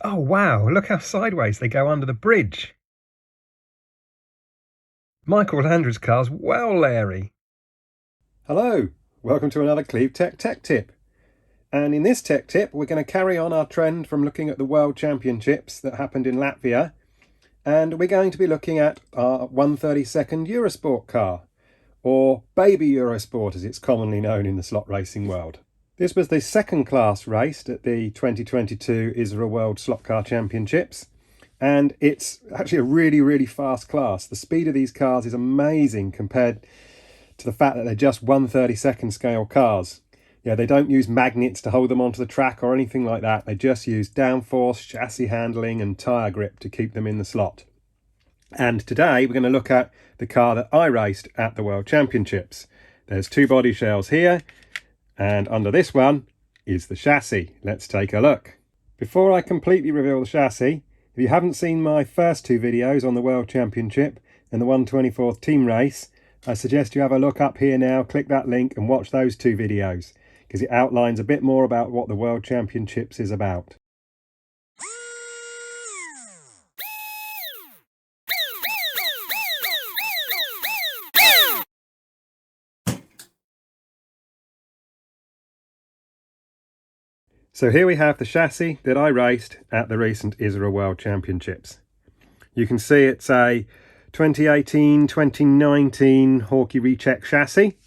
Oh wow, look how sideways they go under the bridge. Michael Landry's car's well Larry. Hello, welcome to another CleaveTech tech tip. And in this tech tip, we're going to carry on our trend from looking at the World Championships that happened in Latvia. And we're going to be looking at our 1/32nd EuroSport car, or Baby EuroSport as it's commonly known in the slot racing world. This was the second class raced at the 2022 ISRA World Slot Car Championships. And it's actually a really fast class. The speed of these cars is amazing compared to the fact that they're just 1/32nd scale cars. Yeah, they don't use magnets to hold them onto the track or anything like that. They just use downforce, chassis handling and tyre grip to keep them in the slot. And today we're going to look at the car that I raced at the World Championships. There's two body shells here, and under this one is the chassis. Let's take a look. Before I completely reveal the chassis, if you haven't seen my first two videos on the World Championship and the 1/24th team race, I suggest you have a look up here now, click that link and watch those two videos, because it outlines a bit more about what the World Championships is about. So here we have the chassis that I raced at the recent ISRA World Championships. You can see it's a 2018-2019 Hawkey Recheck chassis,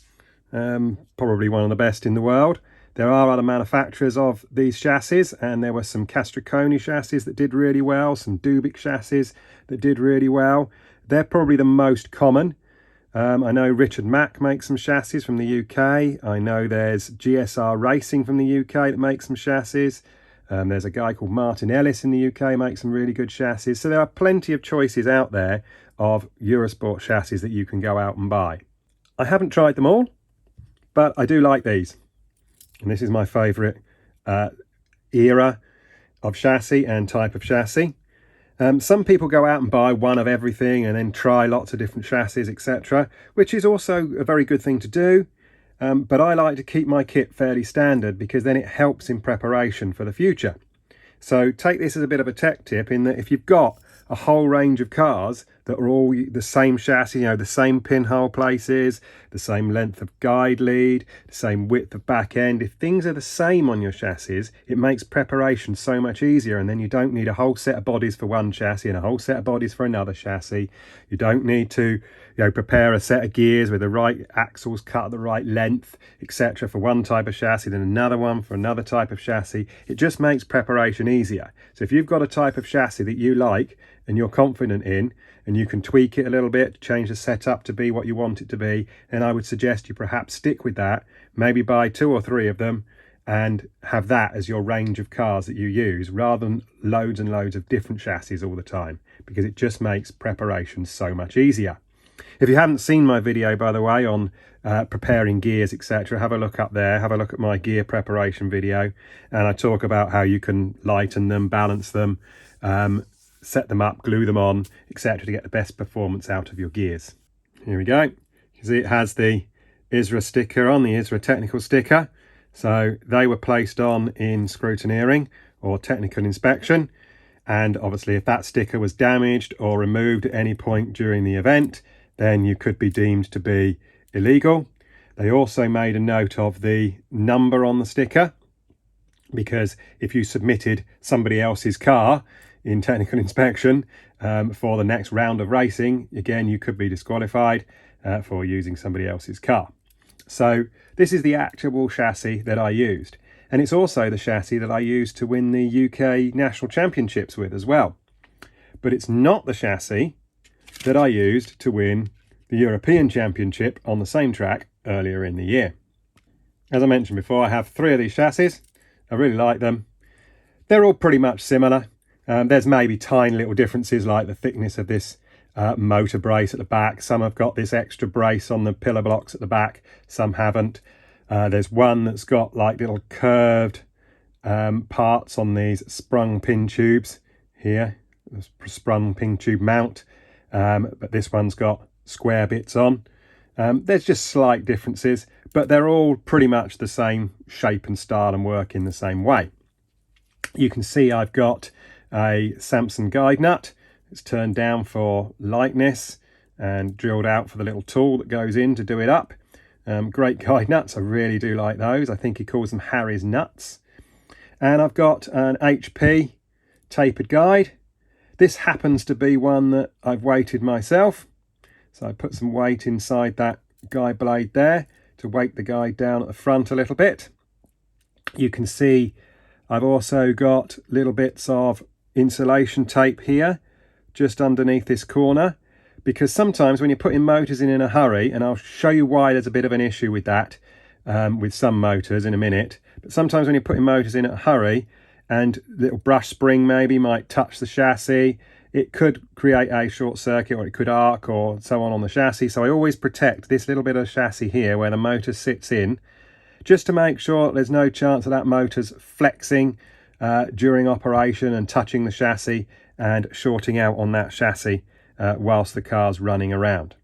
probably one of the best in the world. There are other manufacturers of these chassis, and there were some Castriconi chassis that did really well, some Dubik chassis that did really well. They're probably the most common. I know Richard Mack makes some chassis from the UK. I know there's GSR Racing from the UK that makes some chassis. There's a guy called Martin Ellis in the UK makes some really good chassis. So there are plenty of choices out there of Eurosport chassis that you can go out and buy. I haven't tried them all, but I do like these. And this is my favourite era of chassis and type of chassis. Some people go out and buy one of everything and then try lots of different chassis, etc., which is also a very good thing to do. But I like to keep my kit fairly standard because then it helps in preparation for the future. So take this as a bit of a tech tip in that if you've got a whole range of cars that are all the same chassis, the same pinhole places, the same length of guide lead, the same width of back end, if things are the same on your chassis, it makes preparation so much easier, and then you don't need a whole set of bodies for one chassis and a whole set of bodies for another chassis. You don't need to prepare a set of gears with the right axles cut at the right length, etc., for one type of chassis, then another one for another type of chassis. It just makes preparation easier. So if you've got a type of chassis that you like and you're confident in, and you can tweak it a little bit, change the setup to be what you want it to be, then I would suggest you perhaps stick with that, maybe buy 2 or 3 of them and have that as your range of cars that you use, rather than loads and loads of different chassis all the time, because it just makes preparation so much easier. If you haven't seen my video, by the way, on preparing gears, etc., have a look up there, have a look at my gear preparation video, and I talk about how you can lighten them, balance them, set them up, glue them on, etc., to get the best performance out of your gears. Here we go. You can see it has the ISRA sticker on, the ISRA technical sticker. So they were placed on in scrutineering or technical inspection. And obviously if that sticker was damaged or removed at any point during the event, then you could be deemed to be illegal. They also made a note of the number on the sticker, because if you submitted somebody else's car in technical inspection for the next round of racing, again, you could be disqualified for using somebody else's car. So this is the actual chassis that I used. And it's also the chassis that I used to win the UK National Championships with as well. But it's not the chassis that I used to win the European Championship on the same track earlier in the year. As I mentioned before, I have 3 of these chassis. I really like them. They're all pretty much similar. There's maybe tiny little differences like the thickness of this motor brace at the back. Some have got this extra brace on the pillar blocks at the back, some haven't. There's one that's got like little curved parts on these sprung pin tubes here, the sprung pin tube mount, but this one's got square bits on. There's just slight differences, but they're all pretty much the same shape and style and work in the same way. You can see I've got a Samson guide nut. It's turned down for lightness and drilled out for the little tool that goes in to do it up. Great guide nuts, I really do like those. I think he calls them Harry's nuts. And I've got an HP tapered guide. This happens to be one that I've weighted myself. So I put some weight inside that guide blade there to weight the guide down at the front a little bit. You can see I've also got little bits of insulation tape here just underneath this corner, because sometimes when you're putting motors in a hurry, and I'll show you why there's a bit of an issue with that with some motors in a minute, but sometimes when you're putting motors in a hurry and little brush spring maybe might touch the chassis, it could create a short circuit, or it could arc or so on the chassis. So I always protect this little bit of chassis here where the motor sits in, just to make sure there's no chance of that motor's flexing during operation and touching the chassis and shorting out on that chassis whilst the car's running around.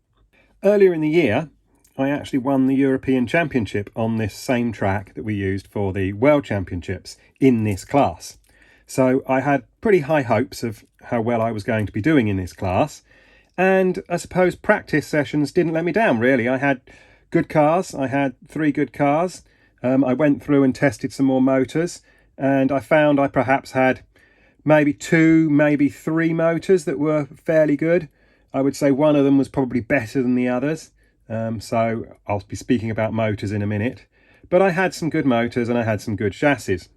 Earlier in the year, I actually won the European Championship on this same track that we used for the World Championships in this class. So I had pretty high hopes of how well I was going to be doing in this class. And I suppose practice sessions didn't let me down, really. I had good cars. I had 3 good cars. I went through and tested some more motors, and I found I perhaps had maybe 2, maybe 3 motors that were fairly good. I would say one of them was probably better than the others. So I'll be speaking about motors in a minute. But I had some good motors and I had some good chassis.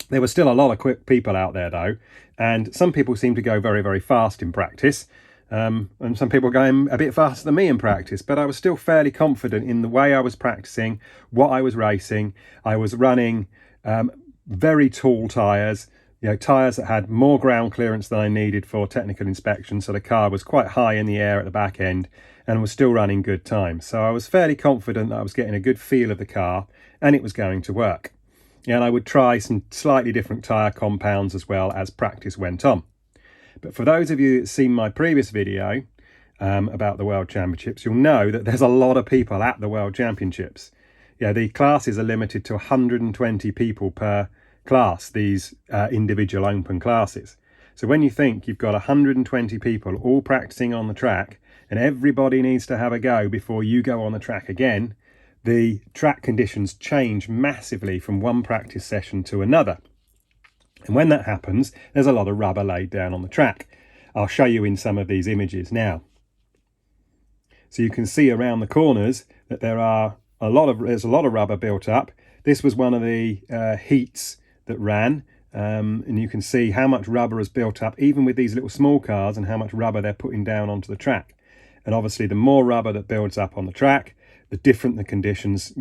There were still a lot of quick people out there though, and some people seem to go very, very fast in practice. And some people going a bit faster than me in practice, but I was still fairly confident in the way I was practicing, what I was racing. I was running very tall tyres, tyres that had more ground clearance than I needed for technical inspection. So the car was quite high in the air at the back end and was still running good times. So I was fairly confident that I was getting a good feel of the car and it was going to work. And I would try some slightly different tyre compounds as well as practice went on. But for those of you that seen my previous video about the World Championships, you'll know that there's a lot of people at the World Championships. The classes are limited to 120 people per class, these individual open classes. So when you think you've got 120 people all practicing on the track and everybody needs to have a go before you go on the track again, the track conditions change massively from one practice session to another. And when that happens, there's a lot of rubber laid down on the track. I'll show you in some of these images now. So you can see around the corners that there's a lot of rubber built up. This was one of the heats that ran, and you can see how much rubber is built up even with these little small cars and how much rubber they're putting down onto the track. And obviously the more rubber that builds up on the track, the different the conditions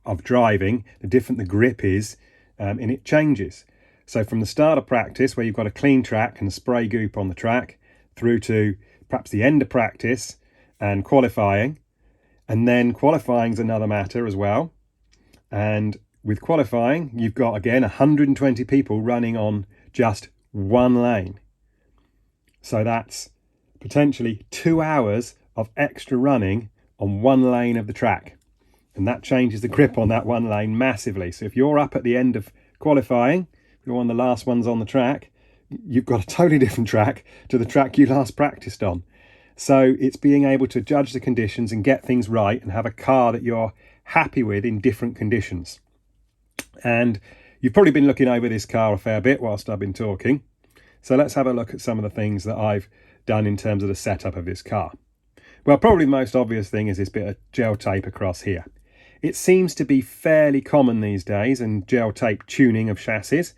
of driving, the different the grip is, and it changes. So from the start of practice, where you've got a clean track and a spray goop on the track, through to perhaps the end of practice and qualifying. And then qualifying's another matter as well. And with qualifying, you've got, again, 120 people running on just one lane. So that's potentially 2 hours of extra running on one lane of the track. And that changes the grip on that one lane massively. So if you're up at the end of qualifying, you're one of the last ones on the track, you've got a totally different track to the track you last practiced on. So it's being able to judge the conditions and get things right and have a car that you're happy with in different conditions. And you've probably been looking over this car a fair bit whilst I've been talking. So let's have a look at some of the things that I've done in terms of the setup of this car. Well, probably the most obvious thing is this bit of gel tape across here. It seems to be fairly common these days in gel tape tuning of chassis.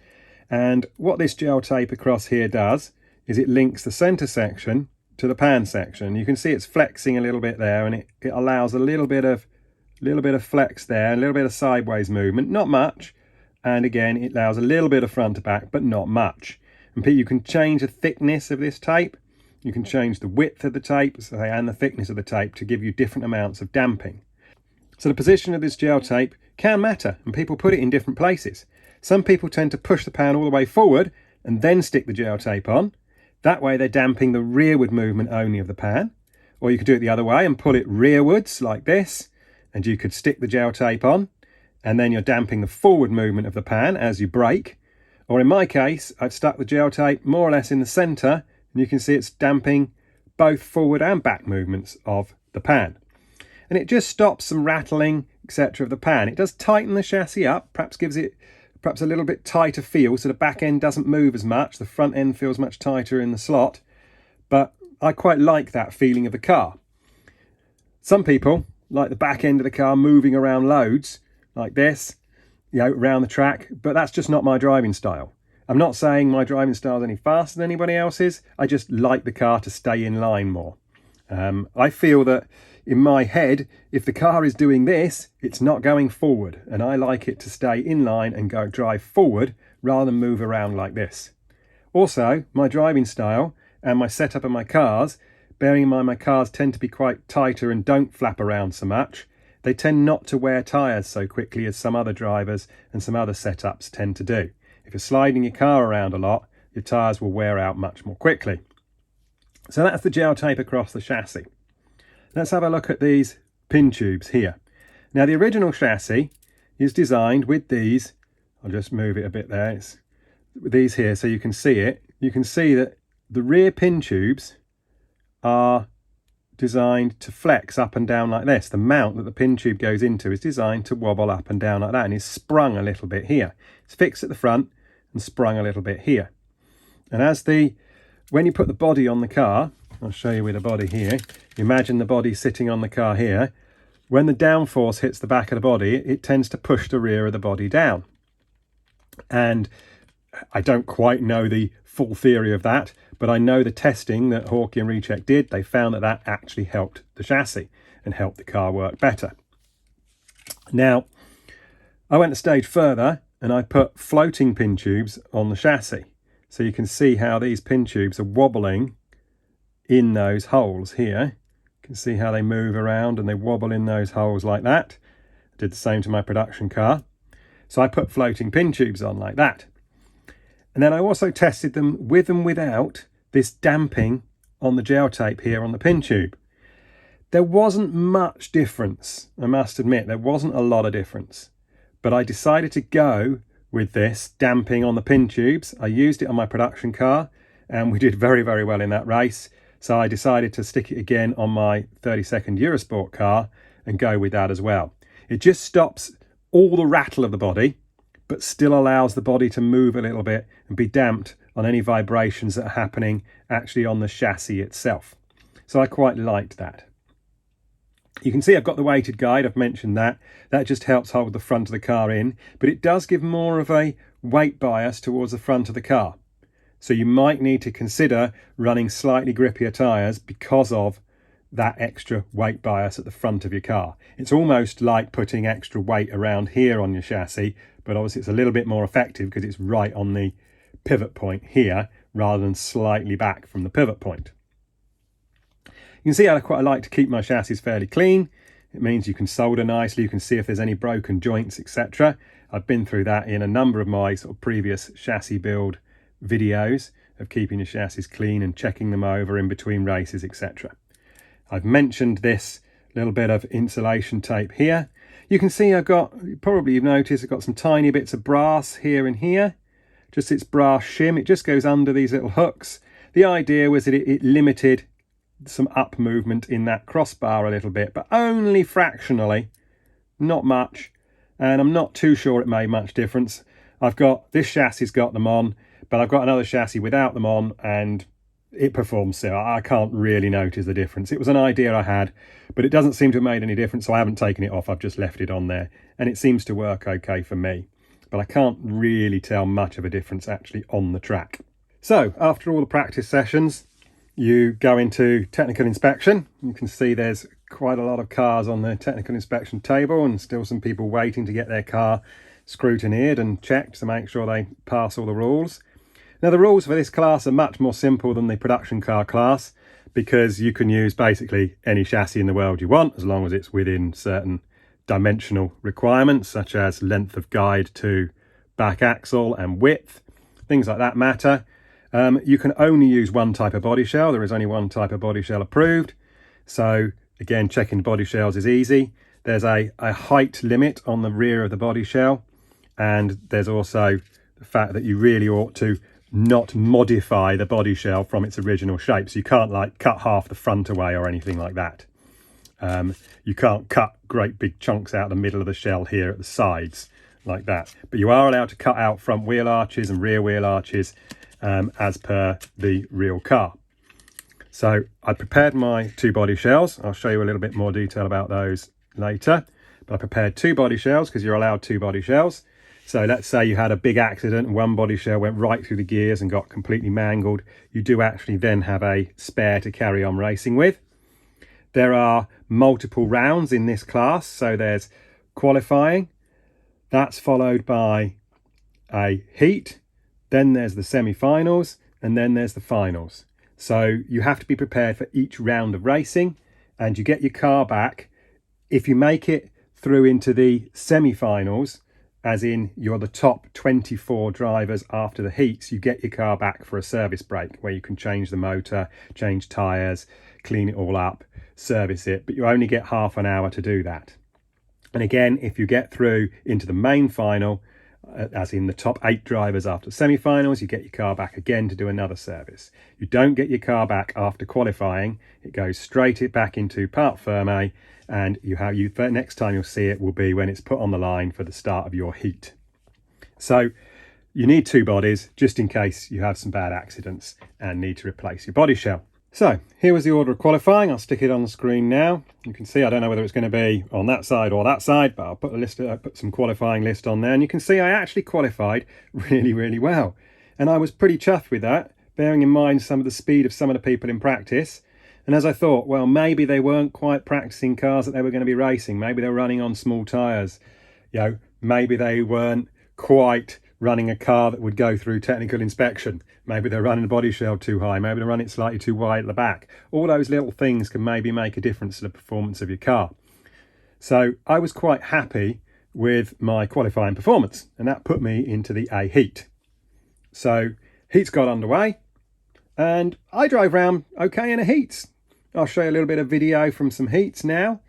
And what this gel tape across here does is it links the centre section to the pan section. You can see it's flexing a little bit there, and it allows a little bit of flex there, a little bit of sideways movement, not much. And again, it allows a little bit of front to back, but not much. And you can change the thickness of this tape. You can change the width of the tape and the thickness of the tape to give you different amounts of damping. So the position of this gel tape can matter, and people put it in different places. Some people tend to push the pan all the way forward and then stick the gel tape on. That way they're damping the rearward movement only of the pan. Or you could do it the other way and pull it rearwards like this, and you could stick the gel tape on, and then you're damping the forward movement of the pan as you brake. Or in my case, I've stuck the gel tape more or less in the centre, and you can see it's damping both forward and back movements of the pan. And it just stops some rattling, etc. of the pan. It does tighten the chassis up, perhaps gives it a little bit tighter feel, so the back end doesn't move as much. The front end feels much tighter in the slot, but I quite like that feeling of the car. Some people like the back end of the car moving around loads like this, around the track, but that's just not my driving style. I'm not saying my driving style is any faster than anybody else's. I just like the car to stay in line more. I feel that in my head, if the car is doing this, it's not going forward, and I like it to stay in line and drive forward rather than move around like this. Also, my driving style and my setup of my cars, bearing in mind my cars tend to be quite tighter and don't flap around so much, they tend not to wear tyres so quickly as some other drivers and some other setups tend to do. If you're sliding your car around a lot, your tyres will wear out much more quickly. So that's the gel tape across the chassis. Let's have a look at these pin tubes here. Now the original chassis is designed with these, I'll just move it a bit there, it's with these here so you can see it. You can see that the rear pin tubes are designed to flex up and down like this. The mount that the pin tube goes into is designed to wobble up and down like that, and is sprung a little bit here. It's fixed at the front and sprung a little bit here. And when you put the body on the car, I'll show you with the body here, imagine the body sitting on the car here. When the downforce hits the back of the body, it tends to push the rear of the body down. And I don't quite know the full theory of that, but I know the testing that Hawke and Recheck did, they found that that actually helped the chassis and helped the car work better. Now, I went a stage further and I put floating pin tubes on the chassis. So you can see how these pin tubes are wobbling in those holes here. You can see how they move around and they wobble in those holes like that. I did the same to my production car. So I put floating pin tubes on like that. And then I also tested them with and without this damping on the gel tape here on the pin tube. There wasn't much difference, I must admit, there wasn't a lot of difference. But I decided to go with this damping on the pin tubes. I used it on my production car and we did very, very well in that race. So I decided to stick it again on my 32nd EuroSport car and go with that as well. It just stops all the rattle of the body, but still allows the body to move a little bit and be damped on any vibrations that are happening actually on the chassis itself. So I quite liked that. You can see I've got the weighted guide, I've mentioned that. That just helps hold the front of the car in, but it does give more of a weight bias towards the front of the car. So you might need to consider running slightly grippier tyres because of that extra weight bias at the front of your car. It's almost like putting extra weight around here on your chassis, but obviously it's a little bit more effective because it's right on the pivot point here rather than slightly back from the pivot point. You can see I quite like to keep my chassis fairly clean. It means you can solder nicely, you can see if there's any broken joints, etc. I've been through that in a number of my sort of previous chassis build videos of keeping your chassis clean and checking them over in between races, etc. I've mentioned this little bit of insulation tape here. You can see I've got, probably you've noticed, I've got some tiny bits of brass here and here. Just its brass shim, it just goes under these little hooks. The idea was that it limited some up movement in that crossbar a little bit, but only fractionally, not much. And I'm not too sure it made much difference. I've got, this chassis's got them on, but I've got another chassis without them on and it performs so I can't really notice the difference. It was an idea I had, but it doesn't seem to have made any difference, so I haven't taken it off. I've just left it on there and it seems to work okay for me, but I can't really tell much of a difference actually on the track. So after all the practice sessions, you go into technical inspection. You can see there's quite a lot of cars on the technical inspection table and still some people waiting to get their car scrutineered and checked to make sure they pass all the rules. Now the rules for this class are much more simple than the production car class because you can use basically any chassis in the world you want as long as it's within certain dimensional requirements such as length of guide to back axle and width. Things like that matter. You can only use one type of body shell. There is only one type of body shell approved. So again, checking the body shells is easy. There's a height limit on the rear of the body shell, and there's also the fact that you really ought to not modify the body shell from its original shape. So you can't like cut half the front away or anything like that. You can't cut great big chunks out the middle of the shell here at the sides like that. But you are allowed to cut out front wheel arches and rear wheel arches as per the real car. So I prepared my 2 body shells. I'll show you a little bit more detail about those later. But I prepared 2 body shells because you're allowed 2 body shells. So let's say you had a big accident and one body shell went right through the gears and got completely mangled. You do actually then have a spare to carry on racing with. There are multiple rounds in this class. So there's qualifying. That's followed by a heat. Then there's the semi-finals, and then there's the finals. So you have to be prepared for each round of racing, and you get your car back. If you make it through into the semi-finals, as in you're the top 24 drivers after the heats, you get your car back for a service break where you can change the motor, change tyres, clean it all up, service it, but you only get half an hour to do that. And again, if you get through into the main final, as in the top 8 drivers after semi-finals, you get your car back again to do another service. You don't get your car back after qualifying. It goes straight back into part ferme, and next time you'll see it will be when it's put on the line for the start of your heat. So you need 2 bodies just in case you have some bad accidents and need to replace your body shell. So here was the order of qualifying. I'll stick it on the screen now. You can see, I don't know whether it's going to be on that side or that side, but I'll put some qualifying list on there. And you can see I actually qualified really, really well. And I was pretty chuffed with that, bearing in mind some of the speed of some of the people in practice. And as I thought, well, maybe they weren't quite practicing cars that they were going to be racing. Maybe they were running on small tyres. Maybe they weren't quite running a car that would go through technical inspection. Maybe they're running the body shell too high. Maybe they're running it slightly too wide at the back. All those little things can maybe make a difference to the performance of your car. So I was quite happy with my qualifying performance, and that put me into the A heat. So heats got underway, and I drove around okay in a heats. I'll show you a little bit of video from some heats now.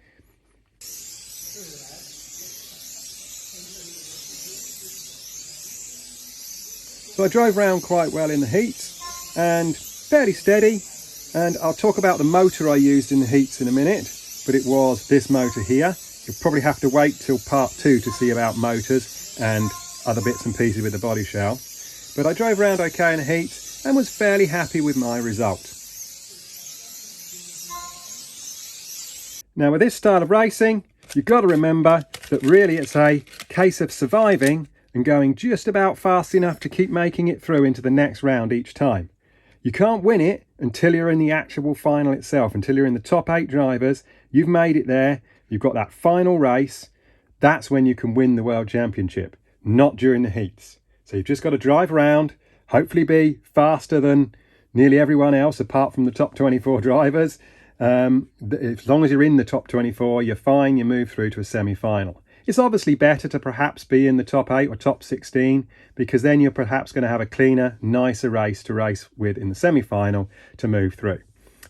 So I drove around quite well in the heats and fairly steady, and I'll talk about the motor I used in the heats in a minute, but it was this motor here. You'll probably have to wait till part 2 to see about motors and other bits and pieces with the body shell. But I drove around okay in the heats and was fairly happy with my result. Now with this style of racing, you've got to remember that really it's a case of surviving and going just about fast enough to keep making it through into the next round each time. You can't win it until you're in the actual final itself, until you're in the top 8 drivers. You've made it there, you've got that final race. That's when you can win the World Championship, not during the heats. So you've just got to drive around, hopefully be faster than nearly everyone else apart from the top 24 drivers. As long as you're in the top 24, you're fine, you move through to a semi-final. It's obviously better to perhaps be in the top 8 or top 16, because then you're perhaps going to have a cleaner, nicer race to race with in the semi-final to move through.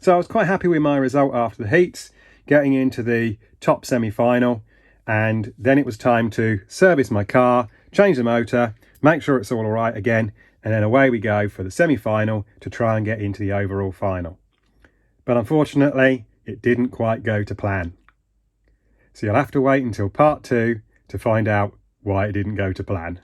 So I was quite happy with my result after the heats, getting into the top semi-final, and then it was time to service my car, change the motor, make sure it's all right again, and then away we go for the semi-final to try and get into the overall final. But unfortunately, it didn't quite go to plan. So you'll have to wait until part 2 to find out why it didn't go to plan.